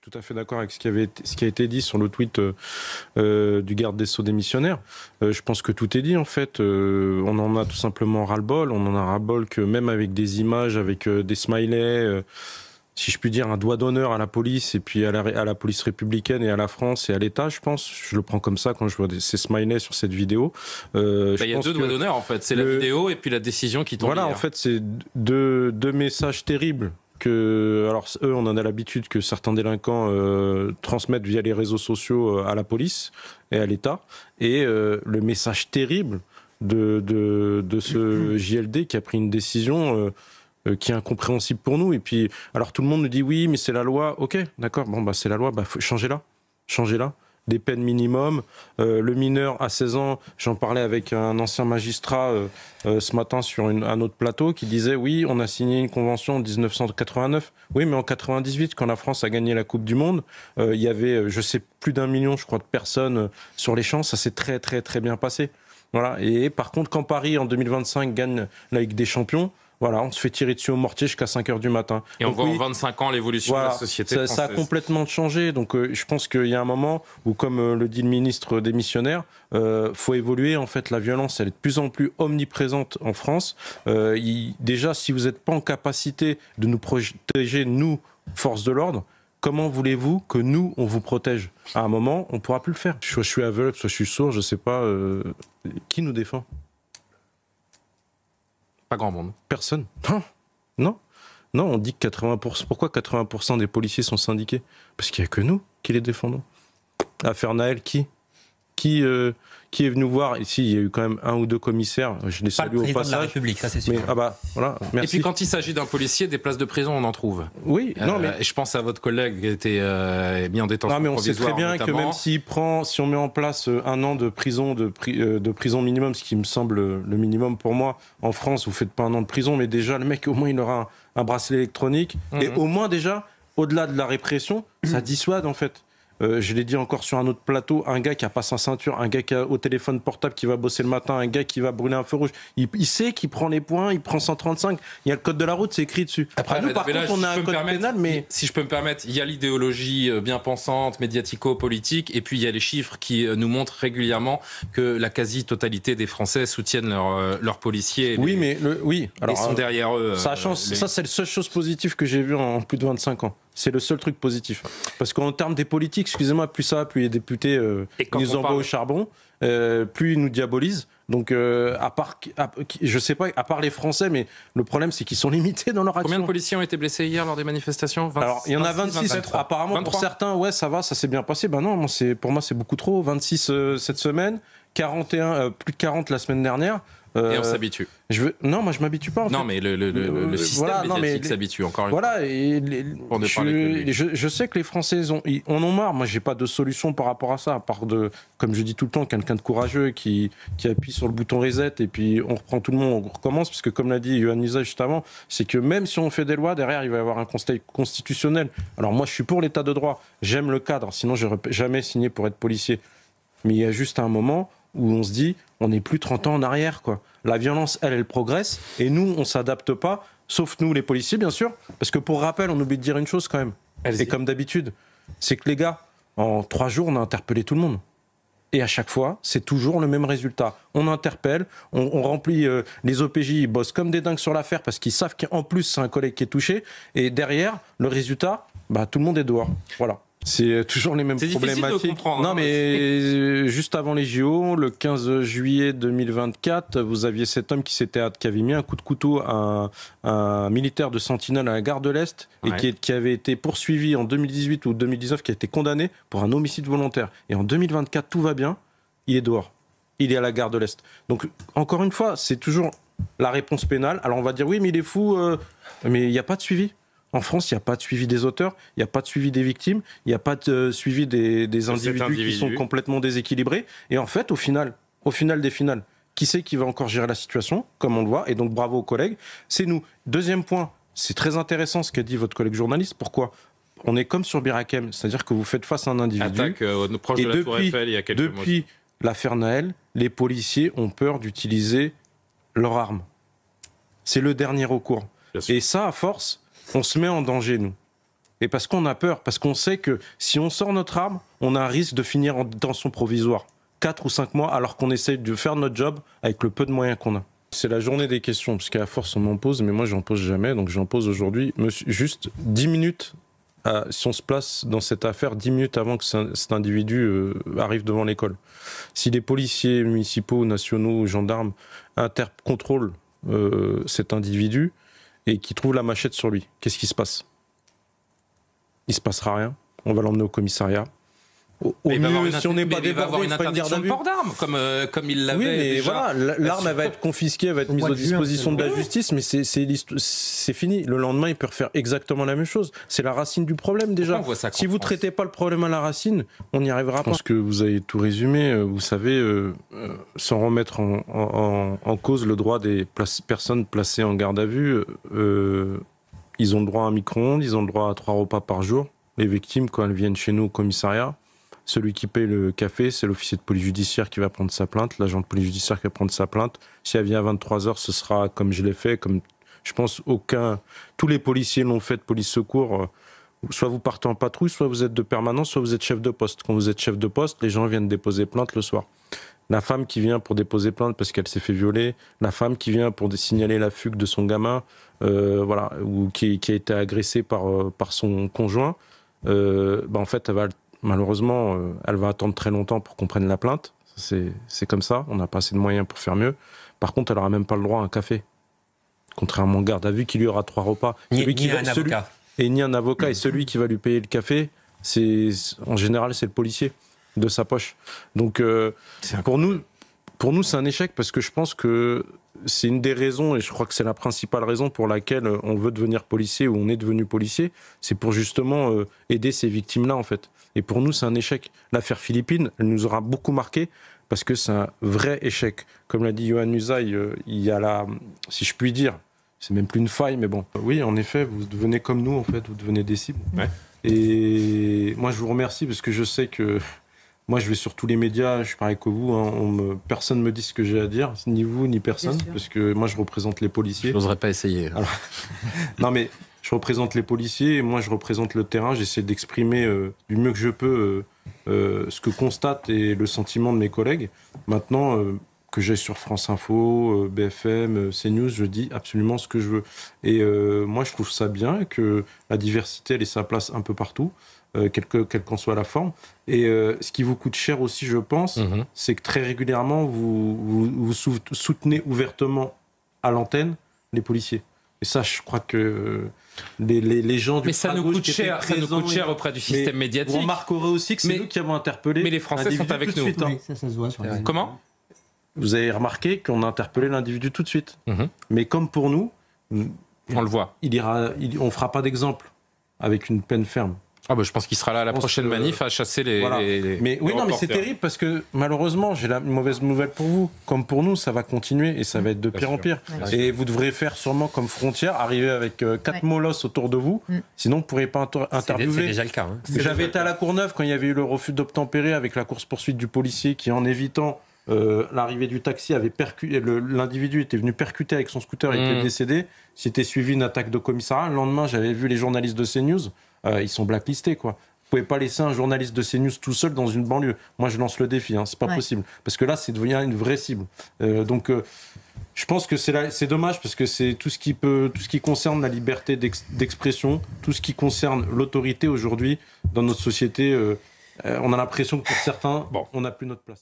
tout à fait d'accord avec ce qui a été dit sur le tweet du garde des Sceaux démissionnaire. Je pense que tout est dit en fait. On en a tout simplement ras-le-bol. On en a ras-le-bol que même avec des images, avec des smileys, si je puis dire, un doigt d'honneur à la police et puis à la police républicaine et à la France et à l'État, je pense. Je le prends comme ça quand je vois ces smileys sur cette vidéo. Il y a deux doigts d'honneur en fait. C'est la vidéo et puis la décision qui tombe. Voilà, en fait, c'est deux messages terribles. Alors eux, on en a l'habitude que certains délinquants transmettent via les réseaux sociaux à la police et à l'État, et le message terrible de ce JLD qui a pris une décision qui est incompréhensible pour nous. Et puis, alors tout le monde nous dit oui, mais c'est la loi. Ok, d'accord, bon bah c'est la loi, bah changez-la. Des peines minimum. Le mineur à 16 ans, j'en parlais avec un ancien magistrat ce matin sur un autre plateau qui disait oui, on a signé une convention en 1989. Oui, mais en 98, quand la France a gagné la Coupe du Monde, il y avait, je sais, plus d'1 million, je crois, de personnes sur les champs. Ça s'est très, très, très bien passé. Voilà. Et par contre, quand Paris, en 2025, gagne la Ligue des Champions, voilà, on se fait tirer dessus au mortier jusqu'à 5h du matin. Et on voit en 25 ans l'évolution de la société française. Ça a complètement changé. Donc je pense qu'il y a un moment où, comme le dit le ministre démissionnaire, faut évoluer. En fait, la violence, elle est de plus en plus omniprésente en France. Déjà, si vous n'êtes pas en capacité de nous protéger, nous, forces de l'ordre, comment voulez-vous que nous, on vous protège? À un moment, on ne pourra plus le faire. Soit je suis aveugle, soit je suis sourd, je ne sais pas. Qui nous défend? Pas grand monde. Personne. Non, on dit que 80%. Pourquoi 80% des policiers sont syndiqués? Parce qu'il n'y a que nous qui les défendons. Affaire Naël, qui est venu voir? Ici, il y a eu quand même 1 ou 2 commissaires. Je les salue au passage. De la République, ça c'est sûr. Mais, voilà, merci. Et puis quand il s'agit d'un policier, des places de prison, on en trouve. Oui, non mais je pense à votre collègue qui était mis en détention provisoire. Non mais on sait très bien notamment. que même si on met en place 1 an de prison minimum, ce qui me semble le minimum pour moi, en France, vous faites pas 1 an de prison, mais déjà le mec au moins il aura un bracelet électronique et au moins déjà au-delà de la répression, ça dissuade en fait. Je l'ai dit encore sur un autre plateau, un gars qui a pas sa ceinture, un gars qui a au téléphone portable qui va bosser le matin, un gars qui va brûler un feu rouge, il sait qu'il prend les points, il prend 135, il y a le code de la route, c'est écrit dessus. Après, nous, par contre, on a un code pénal, mais... Si je peux me permettre, il y a l'idéologie bien pensante, médiatico-politique, et puis il y a les chiffres qui nous montrent régulièrement que la quasi-totalité des Français soutiennent leurs policiers. Oui, Alors, ils sont derrière eux. Ça, c'est la seule chose positive que j'ai vue en plus de 25 ans. C'est le seul truc positif. Parce qu'en termes des politiques, excusez-moi, plus ça va, plus les députés nous envoient au charbon, plus ils nous diabolisent. Donc, je sais pas, à part les Français, mais le problème, c'est qu'ils sont limités dans leur action. Combien de policiers ont été blessés hier lors des manifestations? 26, Alors, il y en a 26. 23, apparemment, 23. pour certains, ouais, ça va, ça s'est bien passé. Ben non, pour moi, c'est beaucoup trop. 26 cette semaine, 41, plus de 40 la semaine dernière. Et on s'habitue. Non, moi je m'habitue pas. Non, mais le système médiatique s'habitue encore une fois. Voilà, je sais que les Français en ont marre. Moi, j'ai pas de solution par rapport à ça, à part comme je dis tout le temps, quelqu'un de courageux qui appuie sur le bouton reset et puis on reprend tout le monde, on recommence. Parce que comme l'a dit Yohann Usaï juste avant, c'est que même si on fait des lois, derrière il va y avoir un conseil constitutionnel. Alors moi, je suis pour l'état de droit. J'aime le cadre. Sinon, j'aurais jamais signé pour être policier. Mais il y a juste un moment où on se dit, on n'est plus 30 ans en arrière, quoi. La violence, elle progresse, et nous, on s'adapte pas, sauf nous, les policiers, bien sûr, parce que pour rappel, on oublie de dire une chose quand même, et comme d'habitude, c'est que les gars, en 3 jours, on a interpellé tout le monde. Et à chaque fois, c'est toujours le même résultat. On interpelle, on remplit, les OPJ, ils bossent comme des dingues sur l'affaire, parce qu'ils savent qu'en plus, c'est un collègue qui est touché, et derrière, le résultat, tout le monde est dehors. Voilà. C'est toujours les mêmes problématiques. De comprendre, non, mais juste avant les JO, le 15 juillet 2024, vous aviez cet homme qui avait mis un coup de couteau à un militaire de Sentinelle à la gare de l'Est et qui avait été poursuivi en 2018 ou 2019, qui a été condamné pour un homicide volontaire. Et en 2024, tout va bien, il est dehors. Il est à la gare de l'Est. Donc, encore une fois, c'est toujours la réponse pénale. Alors, on va dire, oui, mais il est fou, mais il n'y a pas de suivi. En France, il n'y a pas de suivi des auteurs, il n'y a pas de suivi des victimes, il n'y a pas de suivi des individus qui sont complètement déséquilibrés. Et en fait, au final des finales, qui c'est qui va encore gérer la situation, comme on le voit? Et donc, bravo aux collègues. C'est nous. Deuxième point, c'est très intéressant ce qu'a dit votre collègue journaliste. Pourquoi? On est comme sur Bir Hakeim, c'est-à-dire que vous faites face à un individu. Attaque proche de la Tour Eiffel il y a quelques mois. Depuis l'affaire Naël, les policiers ont peur d'utiliser leurs armes. C'est le dernier recours. Et ça, à force, on se met en danger, nous. et parce qu'on a peur, parce qu'on sait que si on sort notre arme, on a un risque de finir en détention provisoire. 4 ou 5 mois, alors qu'on essaye de faire notre job avec le peu de moyens qu'on a. C'est la journée des questions, parce qu'à force on m'en pose, mais moi j'en pose jamais, donc j'en pose aujourd'hui. Juste 10 minutes, si on se place dans cette affaire, 10 minutes avant que cet individu arrive devant l'école. Si les policiers municipaux, nationaux ou gendarmes contrôlent cet individu et qui trouvent la machette sur lui, qu'est-ce qui se passe? Il se passera rien, on va l'emmener au commissariat. Au mieux, si on n'est pas débordé, il fera une garde à vue. Port d'armes, comme il l'avait. Oui, mais déjà. Voilà, l'arme elle va être confisquée, elle va être mise aux dispositions de la justice, mais c'est fini. Le lendemain, il peut refaire exactement la même chose. C'est la racine du problème déjà. Si vous ne traitez pas le problème à la racine, on n'y arrivera pas. Je pense que vous avez tout résumé. Vous savez, sans remettre en cause le droit des personnes placées en garde à vue, ils ont le droit à un micro-ondes, ils ont le droit à 3 repas par jour. Les victimes, quand elles viennent chez nous au commissariat, celui qui paye le café, c'est l'officier de police judiciaire qui va prendre sa plainte, l'agent de police judiciaire qui va prendre sa plainte. Si elle vient à 23h, ce sera comme je l'ai fait, comme je pense tous les policiers l'ont fait de police secours. Soit vous partez en patrouille, soit vous êtes de permanence, soit vous êtes chef de poste. Quand vous êtes chef de poste, les gens viennent déposer plainte le soir. La femme qui vient pour déposer plainte parce qu'elle s'est fait violer, la femme qui vient pour signaler la fugue de son gamin, ou qui a été agressée par son conjoint, en fait, malheureusement, elle va attendre très longtemps pour qu'on prenne la plainte. C'est comme ça, on n'a pas assez de moyens pour faire mieux. Par contre, elle n'aura même pas le droit à un café. Contrairement au garde à vue qui lui aura 3 repas. Ni un avocat. Ni un avocat. Et celui qui va lui payer le café, en général, c'est le policier de sa poche. Donc, pour nous, c'est un échec parce que je pense que c'est une des raisons, et je crois que c'est la principale raison pour laquelle on veut devenir policier ou on est devenu policier, c'est pour justement aider ces victimes-là, en fait. Et pour nous, c'est un échec. L'affaire Philippines, elle nous aura beaucoup marqué parce que c'est un vrai échec. Comme l'a dit Yohann Usaï, il y a si je puis dire, c'est même plus une faille, mais bon. Oui, en effet, vous devenez comme nous, en fait, vous devenez des cibles. Ouais. Et moi, je vous remercie parce que je sais que moi, je vais sur tous les médias, je suis pareil que vous, hein, personne ne me dit ce que j'ai à dire, ni vous, ni personne, parce que moi, je représente les policiers. Je n'oserais pas essayer. Alors, non, mais je représente les policiers, et moi, je représente le terrain, j'essaie d'exprimer du mieux que je peux ce que constate et le sentiment de mes collègues. Maintenant, que j'aille sur France Info, BFM, CNews, je dis absolument ce que je veux. Et moi, je trouve ça bien, que la diversité, elle ait sa place un peu partout. Quelle qu'en soit la forme. Et ce qui vous coûte cher aussi, je pense, c'est que très régulièrement, vous soutenez ouvertement à l'antenne les policiers. Et ça, je crois que les gens du mais ça nous coûte cher, auprès du système médiatique. Vous remarquerez aussi que c'est nous qui avons interpellé. Mais les Français sont avec nous. Suite, hein. Oui, ça se voit sur Comment ? Vous avez remarqué qu'on a interpellé l'individu tout de suite. Mais comme pour nous, on le voit. On fera pas d'exemple avec une peine ferme. Ah je pense qu'il sera là à la prochaine manif à chasser les mais oui, non, mais c'est terrible parce que malheureusement, j'ai la mauvaise nouvelle pour vous. Comme pour nous, ça va continuer et ça va être de pire en pire. Et vous devrez faire sûrement comme Frontière, arriver avec 4 molosses autour de vous, sinon vous ne pourrez pas interviewer. C'est déjà le cas. Hein. J'avais été à la Courneuve quand il y avait eu le refus d'obtempérer avec la course-poursuite du policier qui, en évitant l'arrivée du taxi, avait percuté. L'individu était venu percuter avec son scooter et était décédé. C'était suivi une attaque de commissariat. Le lendemain, j'avais vu les journalistes de CNews. Ils sont blacklistés, quoi. Vous pouvez pas laisser un journaliste de CNews tout seul dans une banlieue. Moi, je lance le défi, hein, c'est pas possible. Parce que là, c'est devenu une vraie cible. Donc, je pense que c'est dommage parce que c'est tout ce qui concerne la liberté d'expression, tout ce qui concerne l'autorité aujourd'hui dans notre société. On a l'impression que pour certains, on n'a plus notre place.